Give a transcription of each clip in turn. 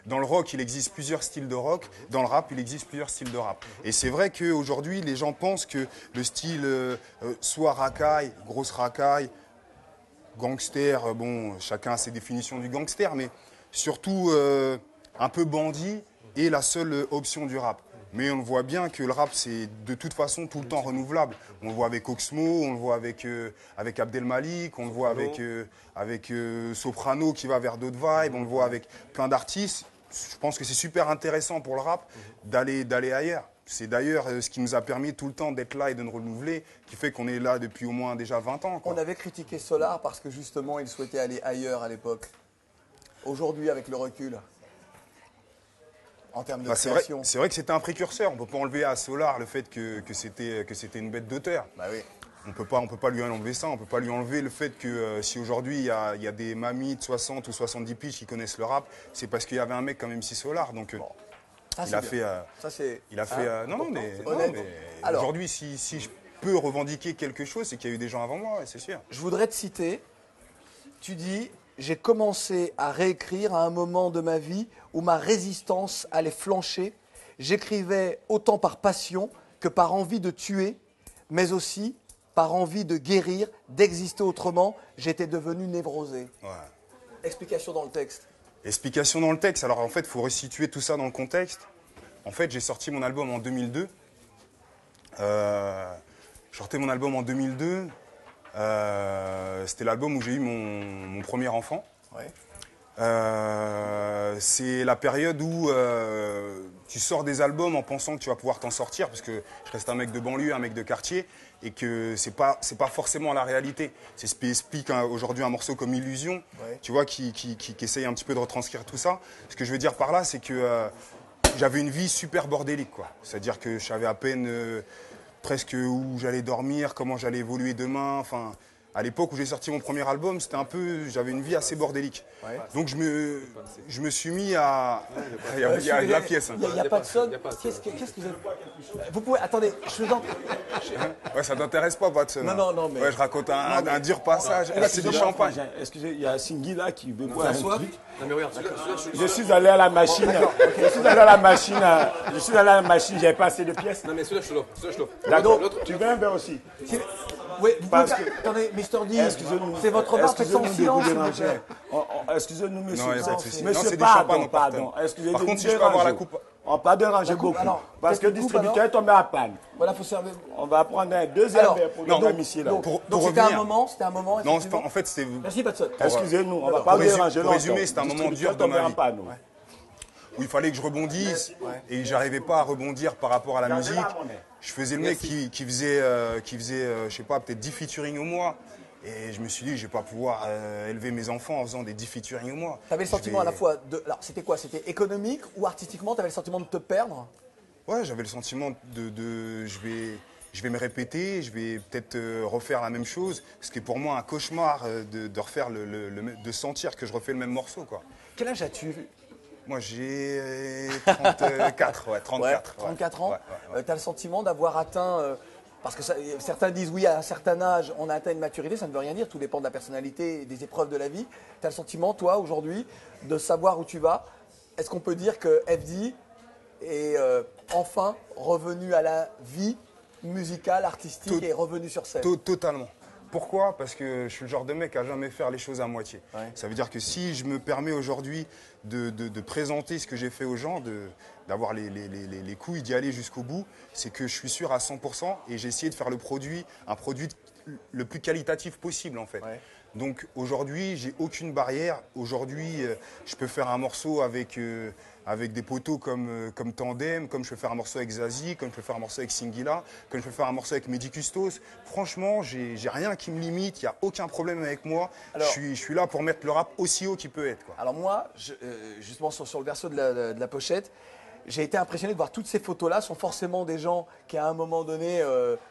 dans le rock, il existe plusieurs styles de rock. Dans le rap, il existe plusieurs styles de rap. Et c'est vrai qu'aujourd'hui, les gens pensent que le style soit racaille, grosse racaille, gangster, bon, chacun a ses définitions du gangster, mais surtout un peu bandit est la seule option du rap. Mais on voit bien que le rap, c'est de toute façon tout le temps renouvelable. On le voit avec Oxmo, on le voit avec Abdel Malik, on le voit avec Soprano qui va vers d'autres vibes, on le voit avec plein d'artistes. Je pense que c'est super intéressant pour le rap d'aller ailleurs. C'est d'ailleurs ce qui nous a permis tout le temps d'être là et de nous renouveler, qui fait qu'on est là depuis au moins déjà 20 ans. Quoi. On avait critiqué Solar parce que justement, il souhaitait aller ailleurs à l'époque. Aujourd'hui, avec le recul, en termes de création. C'est vrai que c'était un précurseur. On ne peut pas enlever à Solar le fait que c'était une bête d'auteur. Bah oui. On peut pas lui enlever ça. On ne peut pas lui enlever le fait que si aujourd'hui il y a des mamies de 60 ou 70 piges qui connaissent le rap, c'est parce qu'il y avait un mec comme MC Solar. Donc bon. il a fait. Non, mais aujourd'hui, si je peux revendiquer quelque chose, c'est qu'il y a eu des gens avant moi, c'est sûr. Je voudrais te citer. Tu dis, j'ai commencé à réécrire à un moment de ma vie où ma résistance allait flancher. J'écrivais autant par passion que par envie de tuer, mais aussi par envie de guérir, d'exister autrement. J'étais devenu névrosé. Ouais. Explication dans le texte. Explication dans le texte. Alors en fait, il faut resituer tout ça dans le contexte. En fait, j'ai sorti mon album en 2002. J'ai sorti mon album en 2002. C'était l'album où j'ai eu mon premier enfant. Ouais. C'est la période où tu sors des albums en pensant que tu vas pouvoir t'en sortir, parce que je reste un mec de banlieue, un mec de quartier, et que c'est pas forcément la réalité. C'est ce qui explique aujourd'hui un morceau comme Illusion, ouais. Tu vois, qui essaye un petit peu de retranscrire tout ça. Ce que je veux dire par là, c'est que j'avais une vie super bordélique, quoi. C'est-à-dire que je savais à peine presque où j'allais dormir, comment j'allais évoluer demain, enfin... À l'époque où j'ai sorti mon premier album, j'avais une vie assez bordélique. Ouais. Donc je me suis mis à... Il y a de la pièce. Il n'y a pas de son. Qu'est-ce que vous avez... Vous pouvez... Attendez, je vous en... Ouais, ça t'intéresse pas, de son. Non, mais... Ouais, je raconte un dur passage. Là, c'est du champagne. Excusez, il y a Singui là qui veut boire un truc. Non mais regarde, Je suis allé à la machine. Je suis allé à la machine, j'avais pas assez de pièces. Non mais celui-là, je l'offre. D'accord, tu veux un verre aussi? Oui, attendez, Mr. D, excusez-nous, c'est votre remarque, faites en silence. Excusez-nous, monsieur. Non, il n'y a pas de souci. Monsieur, c'est du champagne, pardon. Excusez-nous. Par contre, si je peux avoir la coupe. On va pas déranger beaucoup. Alors, parce que le distributeur est tombé à panne. Voilà, faut servir. On va prendre un deuxième verre pour le domicile. Donc c'était un moment. Non, en fait, c'était... Merci, Patson. Excusez-nous, on va pas déranger longtemps. Pour résumer, c'était un moment dur de ma vie. Où il fallait que je rebondisse et j'arrivais pas à rebondir par rapport à la musique. Je faisais le mec qui faisait je sais pas, peut-être 10 featuring au mois. Et je me suis dit, je vais pas pouvoir élever mes enfants en faisant des 10 featuring au mois. Tu avais le sentiment à la fois de... Alors, c'était quoi? C'était économique ou artistiquement? Tu avais le sentiment de te perdre? Ouais, j'avais le sentiment de je vais me répéter, je vais peut-être refaire la même chose. Ce qui est pour moi un cauchemar de refaire de sentir que je refais le même morceau, quoi. Quel âge as-tu? Moi, j'ai 34, ouais, 34. Ouais, 34 ans. Tu as le sentiment d'avoir atteint... parce que certains disent, oui, à un certain âge, on a atteint une maturité. Ça ne veut rien dire. Tout dépend de la personnalité et des épreuves de la vie. Tu as le sentiment, toi, aujourd'hui, de savoir où tu vas. Est-ce qu'on peut dire que FD est enfin revenu à la vie musicale, artistique et revenu sur scène? Totalement. Pourquoi? Parce que je suis le genre de mec à jamais faire les choses à moitié. Ouais. Ça veut dire que si je me permets aujourd'hui de présenter ce que j'ai fait aux gens, d'avoir les couilles d'y aller jusqu'au bout, c'est que je suis sûr à 100% et j'ai essayé de faire un produit le plus qualitatif possible en fait. Ouais. Donc aujourd'hui, j'ai aucune barrière. Aujourd'hui, je peux faire un morceau avec des poteaux comme Tandem, comme je peux faire un morceau avec Zazie, comme je peux faire un morceau avec Singila, comme je peux faire un morceau avec Mehdi Custos. Franchement, j'ai rien qui me limite, il n'y a aucun problème avec moi. Alors, je suis là pour mettre le rap aussi haut qu'il peut être, quoi. Alors moi, justement sur le verso de la pochette, j'ai été impressionné de voir toutes ces photos-là. Sont forcément des gens qui, à un moment donné,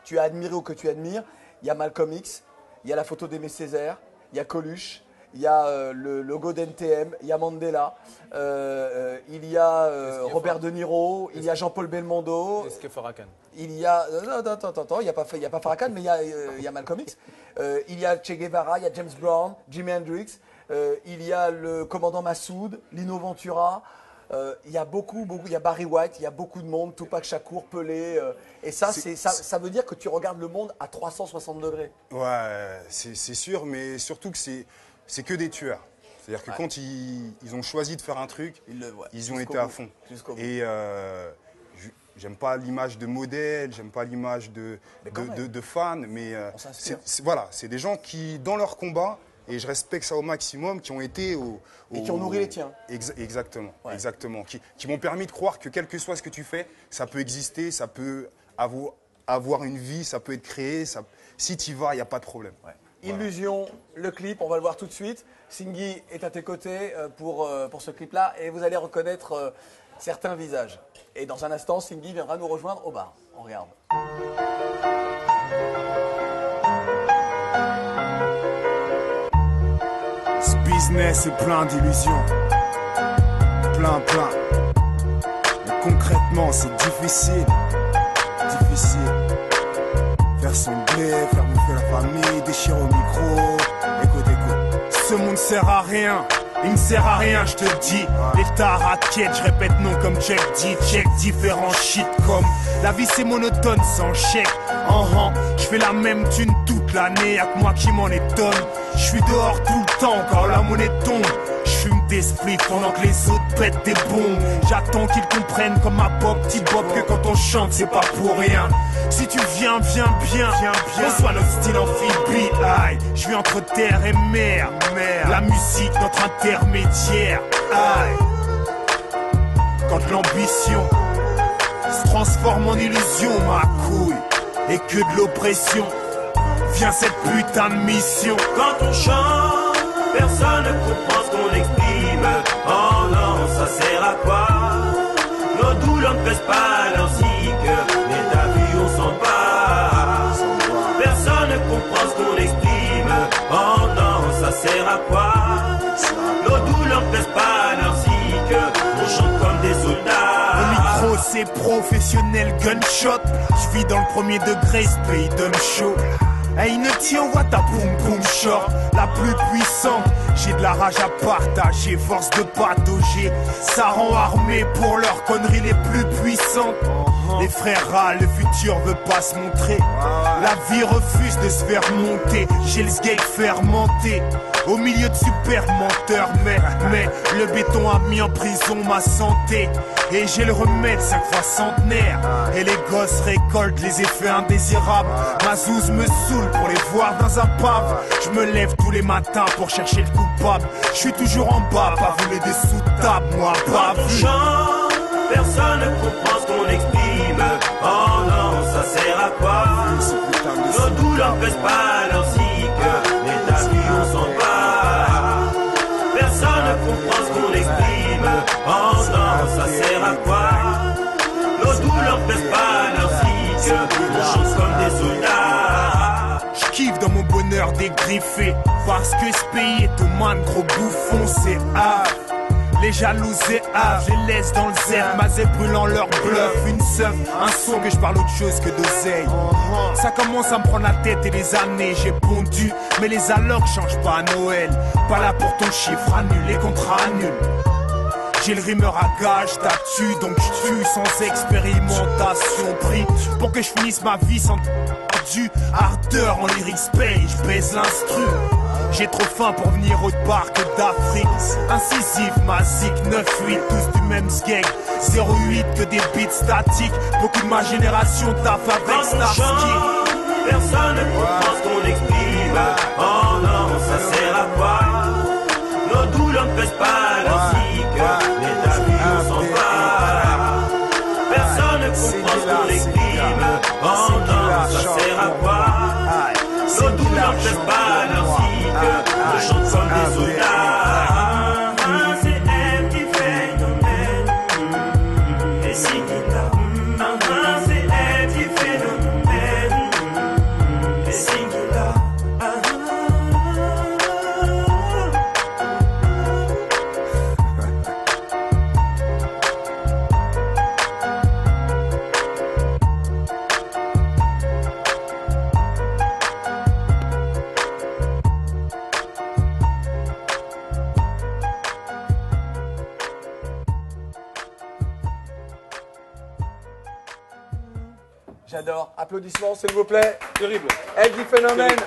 tu as admiré ou que tu admires. Il y a Malcolm X, il y a la photo d'Aimé Césaire, il y a Coluche, il y a le logo d'NTM, il y a Mandela, il y a Robert De Niro, il y a Jean-Paul Belmondo. Est-ce que Farrakhan? Il y a... Attends, il n'y a pas Farrakhan, mais il y a Malcolm X. Il y a Che Guevara, il y a James Brown, Jimi Hendrix. il y a le commandant Massoud, Lino Ventura. Il y a il y a Barry White, il y a beaucoup de monde, Tupac Shakur, Pelé. Et ça, ça veut dire que tu regardes le monde à 360 degrés. Ouais, c'est sûr, mais surtout que c'est que des tueurs. C'est-à-dire que quand ils ont choisi de faire un truc, ils ont été à fond. Et j'aime pas l'image de modèle, j'aime pas l'image de fan, mais voilà, c'est des gens qui, dans leur combat, et je respecte ça au maximum, qui ont été et qui ont nourri les tiens. Exactement, exactement. Qui m'ont permis de croire que quel que soit ce que tu fais, ça peut exister, ça peut avoir une vie, ça peut être créé. Si tu y vas, il n'y a pas de problème. Ouais. Voilà. Illusion, le clip, on va le voir tout de suite. Singhi est à tes côtés pour ce clip-là et vous allez reconnaître certains visages. Et dans un instant, Singhi viendra nous rejoindre au bar. On regarde. Ce business est plein d'illusions. Plein. Mais concrètement, c'est difficile. Faire son blé, faire bouffer la famille, déchirer au micro. Écoute. Ce monde sert à rien. Il ne sert à rien, je te dis. L'état raquette, je répète non comme Jack D. Check différents shit comme la vie c'est monotone sans chèque. Je fais la même thune toute l'année, y'a que moi qui m'en étonne. Je suis dehors tout le temps quand la monnaie tombe. Je fume des spliffs pendant que les autres pètent des bombes. J'attends qu'ils comprennent comme ma Bob, petit Bob, que quand on chante c'est pas pour rien. Si tu viens bien, on soit notre style amphibie. Aïe, je vis entre terre et mer. La musique, notre intermédiaire. Aïe. Quand l'ambition se transforme en illusion, ma couille, et que de l'oppression, vient cette putain de mission. Quand on chante, personne ne comprend ce qu'on exprime. Oh non, ça sert à quoi? Nos douleurs ne pressent pas leur cycle, mais t'as vu, on s'en bat. Personne ne comprend ce qu'on exprime. Oh non, ça sert à quoi? Nos douleurs ne pressent pas leur cycle, on chante comme des soldats. Au micro, c'est professionnel gunshot. Je vis dans le premier degré, ce pays donne chaud. Hey Nutty, on voit ta boum boum short, la plus puissante. J'ai de la rage à partager, force de patauger. Ça rend armé pour leurs conneries les plus puissantes. Les frères râlent, le futur veut pas se montrer. La vie refuse de se faire monter. J'ai le sgeg fermenté au milieu de super menteurs, mais le béton a mis en prison ma santé. Et j'ai le remède 5 fois centenaire. Et les gosses récoltent les effets indésirables. Ma zouze me saoule pour les voir dans un pub. Je me lève tous les matins pour chercher le coupable. Je suis toujours en bas, pas voler des sous-tables, moi pas Quand on vu. chante, personne ne comprend ce qu'on exprime. Oh non, ça sert à quoi? Nos douleurs ne pressent pas leur cycle, mais t'as vu, on s'en bat. Personne ne comprend ce qu'on exprime. Oh non, ça sert à quoi? Nos douleurs ne pressent pas leur cycle, on chante comme des soldats. Je kiffe dans mon bonheur dégriffé, parce que ce pays est au man, gros bouffon, c'est Havre. Les jalouses et Havre, je les laisse dans le zèle, mazet brûlant leur bluff, une seuf, un son que je parle autre chose que d'oseille. Ça commence à me prendre la tête et les années j'ai pondu, mais les allocs changent pas à Noël. Pas là pour ton chiffre, annule les contrats annulent. J'ai le rimeur à gage, t'as-tu, donc je tue sans expérimentation. Pris pour que je finisse ma vie sans du ardeur en lyrics pay, je baise l'instru. J'ai trop faim pour venir autre part que d'Afrique. Incisif, Mazik, 9-8, tous du même sgeg. 08 que des beats statiques. Beaucoup de ma génération taffent avec Quand on Starsky. chante, personne ne comprend ce qu'on exprime. Oh non, ça sert à quoi? Nos douleurs ne pressent pas leur cycle, mais t'as vu, on s'en bat. Personne ne comprend ce qu'on exprime. Oh non, ça sert à quoi? Nos douleurs ne pressent pas leur cycle, on chante comme des soldats. C'est elle qui fait nos mères. Et si qui l'a, c'est elle qui fait nos mères. Et si qui l'a. J'adore. Applaudissements, s'il vous plaît. Terrible. FD Phénomène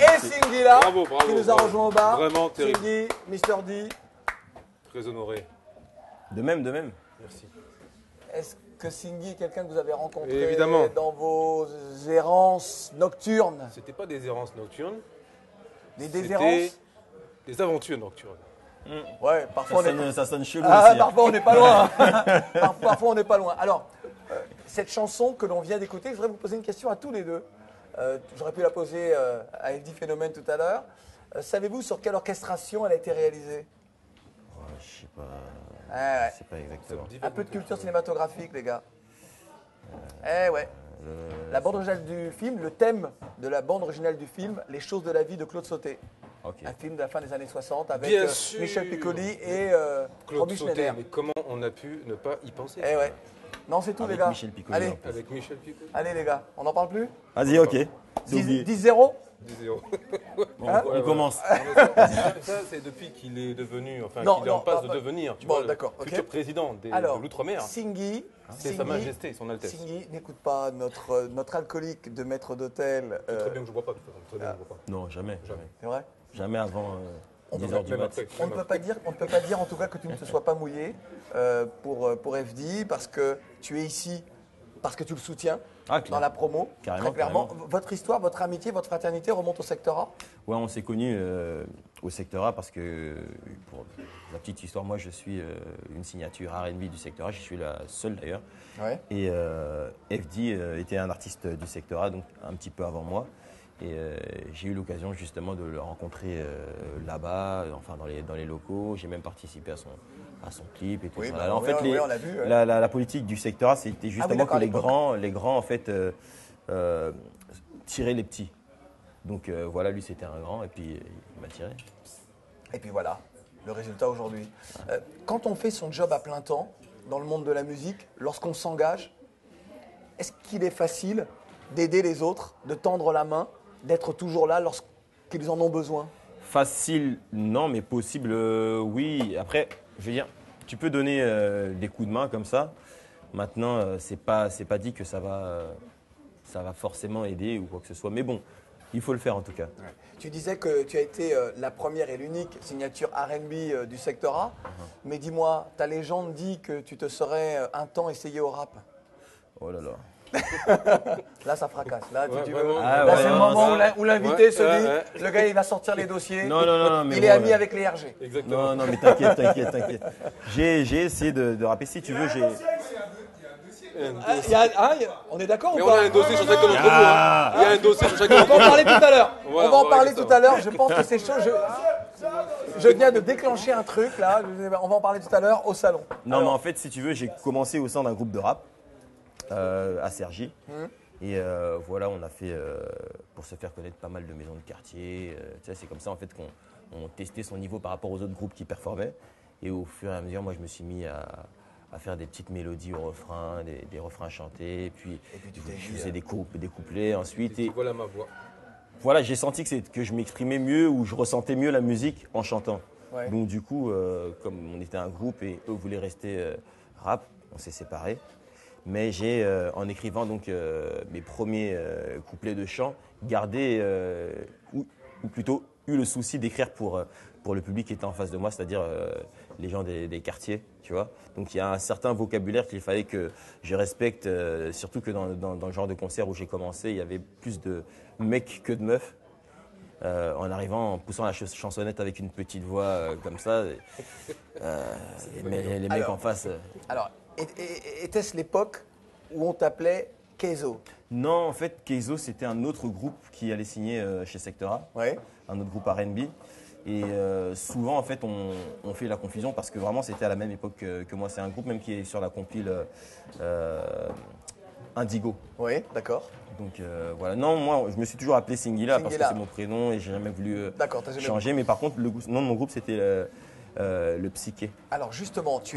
et Singhi là, Bravo, qui nous a rejoint au bar. Vraiment terrible. Singhi, Mr. D. Très honoré. De même, de même. Merci. Est-ce que Singhi est quelqu'un que vous avez rencontré Évidemment. dans vos errances nocturnes? C'était pas des errances nocturnes. Des C'était déserrances? des aventures nocturnes. Ouais, parfois Ça sonne chelou Ah, aussi. parfois on n'est pas loin. Parfois on n'est pas loin. Alors, cette chanson que l'on vient d'écouter, je voudrais vous poser une question à tous les deux. J'aurais pu la poser à FD Phénomène tout à l'heure. Savez-vous sur quelle orchestration elle a été réalisée? Je sais pas. Ouais. Je sais pas exactement. Un peu de culture cinématographique, les gars. Eh ouais. La bande originale du film, le thème de la bande originale du film, Les choses de la vie de Claude Sauté. Ok. Un film de la fin des années 60 avec Bien sûr. Michel Piccoli et Claude Romy Sauté, Schneider. mais comment on a pu ne pas y penser? Eh ouais. Non, c'est tout, Avec les gars. Michel Piccoli, Allez, en plus. Avec Michel Piccoli. allez, les gars. On n'en parle plus? Vas-y, ok. C'est oublié. 10-0. 10-0. Bon, on commence. Ça, c'est depuis qu'il est devenu, enfin, Non, qu'il est en non, passe bah, de devenir, tu bon, vois, le d'accord, ok. futur président de Alors, l'Outre-mer. Singhi. C'est Sa Majesté, Son Altesse. Singhi, n'écoute pas notre alcoolique de maître d'hôtel. Très bien que je vois pas, de toute façon. Très bien que je vois pas. Non, jamais. C'est vrai? Jamais avant On 10h du Même mat. après. On ne peut pas dire en tout cas que tu ne te sois pas mouillé pour FD parce que tu es ici, parce que tu le soutiens Ah, dans la promo. Carrément, très clairement. carrément. Votre histoire, votre amitié, votre fraternité remonte au secteur A. Ouais, on s'est connus au secteur A parce que, pour la petite histoire, moi je suis une signature R&B du secteur A, je suis la seule d'ailleurs. Ouais. Et FD était un artiste du secteur A, donc un petit peu avant moi. Et j'ai eu l'occasion justement de le rencontrer là-bas, enfin dans les locaux. J'ai même participé à son clip et tout Oui, ça. bah, Alors, en oui, fait, oui, on l'a vu, ouais. la politique du secteur A, c'était justement d'accord, que à les grands en fait tiraient les petits. Donc voilà, lui c'était un grand et puis il m'a tiré. Et puis voilà, le résultat aujourd'hui. Quand on fait son job à plein temps dans le monde de la musique, lorsqu'on s'engage, est-ce qu'il est facile d'aider les autres, de tendre la main, d'être toujours là lorsqu'ils en ont besoin? Facile, non, mais possible, oui. Après, je veux dire, tu peux donner des coups de main comme ça. Maintenant, c'est pas dit que ça va forcément aider ou quoi que ce soit. Mais bon, il faut le faire en tout cas. Tu disais que tu as été la première et l'unique signature R&B du secteur A. Mais dis-moi, ta légende dit que tu te serais un temps essayé au rap. Oh là là. Là, ça fracasse. Là, Ouais, tu vraiment. veux- Ah là, ouais, c'est le non, moment ça- où l'invité Ouais, se ouais, dit, ouais. le gars, il va sortir les dossiers. Non, mais il bon, est ami avec les RG. Exactement. Non, mais t'inquiète. J'ai essayé de rapper. Si tu veux, j'ai. On est d'accord Mais ou on a pas? un dossier sur chacun d'entre vous. Hein. Il y a un dossier sur chacun On va d'entre en vous. parler tout à l'heure. Voilà, on va en on va parler régler tout ça. à l'heure. Je pense que c'est chaud. Je viens de déclencher un truc là. On va en parler tout à l'heure au salon. Non, Alors, mais en fait, si tu veux, j'ai commencé au sein d'un groupe de rap à Cergy. Et voilà, on a fait, pour se faire connaître, pas mal de maisons de quartier. Tu sais, c'est comme ça en fait qu'on testait son niveau par rapport aux autres groupes qui performaient. Et au fur et à mesure, moi, je me suis mis à faire des petites mélodies au refrain, des refrains chantés. Et puis tu t'es je dit, faisais des couplets ensuite. Et Voilà ma voix. voilà, j'ai senti que je m'exprimais mieux ou je ressentais mieux la musique en chantant. Ouais. Donc du coup, comme on était un groupe et eux voulaient rester rap, on s'est séparés. Mais j'ai, en écrivant donc mes premiers couplets de chant, gardé ou plutôt eu le souci d'écrire pour le public qui était en face de moi, c'est-à-dire les gens des quartiers, tu vois. Donc il y a un certain vocabulaire qu'il fallait que je respecte, surtout que dans le genre de concert où j'ai commencé, il y avait plus de mecs que de meufs. En arrivant, en poussant la chansonnette avec une petite voix comme ça, les mecs Alors, en face. Alors, était-ce l'époque où on t'appelait Keizo? Non, en fait, Keizo, c'était un autre groupe qui allait signer chez Sector A, Ouais. un autre groupe R&B. Et souvent, en fait, on fait la confusion parce que vraiment, c'était à la même époque que moi. C'est un groupe même qui est sur la compile Indigo. Oui, d'accord. Donc voilà. Non, moi, je me suis toujours appelé Singila parce que Singila. c'est mon prénom et j'ai jamais voulu D'accord, t'as jamais changer. Mais par contre, le nom de mon groupe, c'était le Psyché. Alors justement, tu es